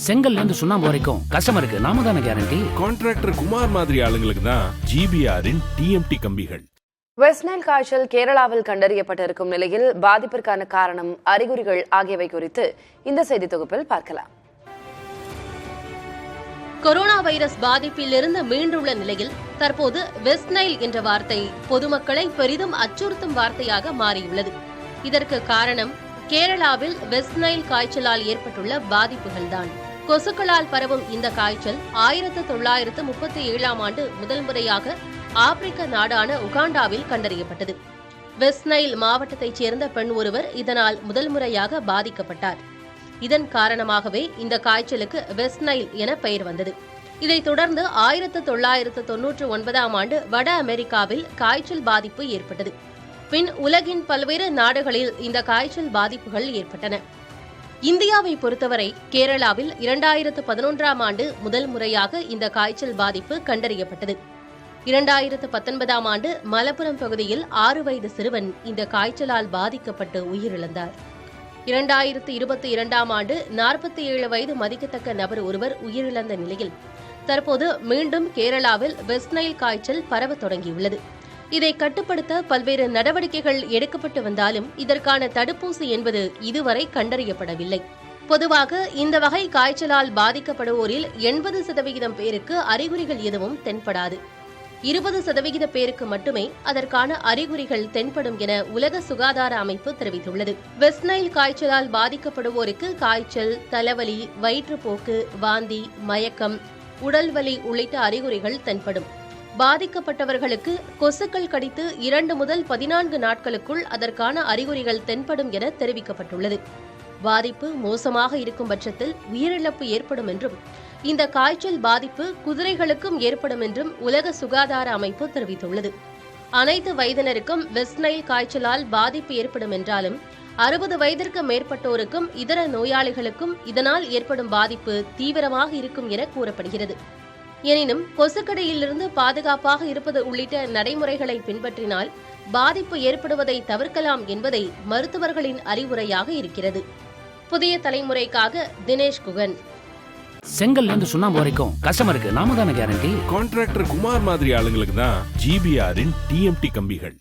செங்கல்ல இருந்து சுண்ணாம்பு வரைக்கும் கஸ்டமருக்கு நாம தானே கேரண்டி. கான்ட்ராக்டர் குமார் மாதிரி ஆளுங்களுக்கு தான் ஜிபிஆரின் டிஎம்டி கம்பிகள். வெஸ்ட் நைல் காய்ச்சல் கேரளாவில் கண்டறியப்பட்டிருக்கும் நிலையில் பாதிப்பிற்கான காரணம், அறிகுறிகள் ஆகியவை குறித்து இந்த செய்தி தொகுப்பில் பார்க்கலாம். கொரோனா வைரஸ் பாதிப்பிலிருந்து மீண்டுள்ள நிலையில் தற்போது வெஸ்ட் நைல் என்ற வார்த்தை பொதுமக்களை பெரிதும் அச்சுறுத்தும் வார்த்தையாக மாறியுள்ளது. இதற்கு காரணம் கேரளாவில் வெஸ்ட் நைல் காய்ச்சலால் ஏற்பட்டுள்ள பாதிப்புகள்தான். கொசுக்களால் பரவும் இந்த காய்ச்சல் 1937ஆம் ஆண்டு முதல் முறையாக ஆப்பிரிக்க நாடான உகாண்டாவில் கண்டறியப்பட்டது. வெஸ்ட் நைல் மாவட்டத்தைச் சேர்ந்த பெண் ஒருவர் இதனால் முதல் முறையாக பாதிக்கப்பட்டார். இதன் காரணமாகவே இந்த காய்ச்சலுக்கு வெஸ்ட் நைல் என பெயர் வந்தது. இதைத் தொடர்ந்து 1999ஆம் ஆண்டு வட அமெரிக்காவில் காய்ச்சல் பாதிப்பு ஏற்பட்டது. பின் உலகின் பல்வேறு நாடுகளில் இந்த காய்ச்சல் பாதிப்புகள் ஏற்பட்டன. இந்தியாவை பொறுத்தவரை கேரளாவில் 2011ஆம் ஆண்டு முதல் முறையாக இந்த காய்ச்சல் பாதிப்பு கண்டறியப்பட்டது. 2019ஆம் ஆண்டு மலப்புரம் பகுதியில் 6 வயது சிறுவன் இந்த காய்ச்சலால் பாதிக்கப்பட்டு உயிரிழந்தார். 2022ஆம் ஆண்டு 47 வயது மதிக்கத்தக்க நபர் ஒருவர் உயிரிழந்த நிலையில் தற்போது மீண்டும் கேரளாவில் வெஸ்ட் நைல் காய்ச்சல் பரவத் தொடங்கியுள்ளது. இதை கட்டுப்படுத்த பல்வேறு நடவடிக்கைகள் எடுக்கப்பட்டு வந்தாலும் இதற்கான தடுப்பூசி என்பது இதுவரை கண்டறியப்படவில்லை. பொதுவாக இந்த வகை காய்ச்சலால் பாதிக்கப்படுவோரில் 80% பேருக்கு அறிகுறிகள் எதுவும் தென்படாது. 20% பேருக்கு மட்டுமே அதற்கான அறிகுறிகள் தென்படும் என உலக சுகாதார அமைப்பு தெரிவித்துள்ளது. வெஸ்ட் நைல் காய்ச்சலால் பாதிக்கப்படுவோருக்கு காய்ச்சல், தலைவலி, வயிற்றுப்போக்கு, வாந்தி, மயக்கம், உடல்வலி உள்ளிட்ட அறிகுறிகள் தென்படும். பாதிக்கப்பட்டவர்களுக்கு கொசுக்கள் கடித்து 2 முதல் 14 நாட்களுக்குள் அதற்கான அறிகுறிகள் தென்படும் என தெரிவிக்கப்பட்டுள்ளது. பாதிப்பு மோசமாக இருக்கும் பட்சத்தில் உயிரிழப்பு ஏற்படும் என்றும் இந்த காய்ச்சல் பாதிப்பு குதிரைகளுக்கும் ஏற்படும் என்றும் உலக சுகாதார அமைப்பு தெரிவித்துள்ளது. அனைத்து வயதினருக்கும் வெஸ்ட் நைல் காய்ச்சலால் பாதிப்பு ஏற்படும் என்றாலும் 60 வயதிற்கு மேற்பட்டோருக்கும் இதர நோயாளிகளுக்கும் இதனால் ஏற்படும் பாதிப்பு தீவிரமாக இருக்கும் என கூறப்படுகிறது. எனினும் கொசுக்கடியிலிருந்து பாதுகாப்பாக இருப்பது உள்ளிட்ட நடைமுறைகளை பின்பற்றினால் பாதிப்பு ஏற்படுவதை தவிர்க்கலாம் என்பதை மருத்துவர்களின் அறிவுரையாக இருக்கிறது. புதிய தலைமுறைக்காக தினேஷ் குகன். செங்கல்ல இருந்து சுண்ணாம்பு வரைக்கும் கஸ்டமருக்கு நாம தானே கேரண்டி. கான்ட்ராக்டர் குமார் மாதிரி ஆளுங்களுக்கு தான் ஜிபிஆரின் டிஎம்டி கம்பிகள்.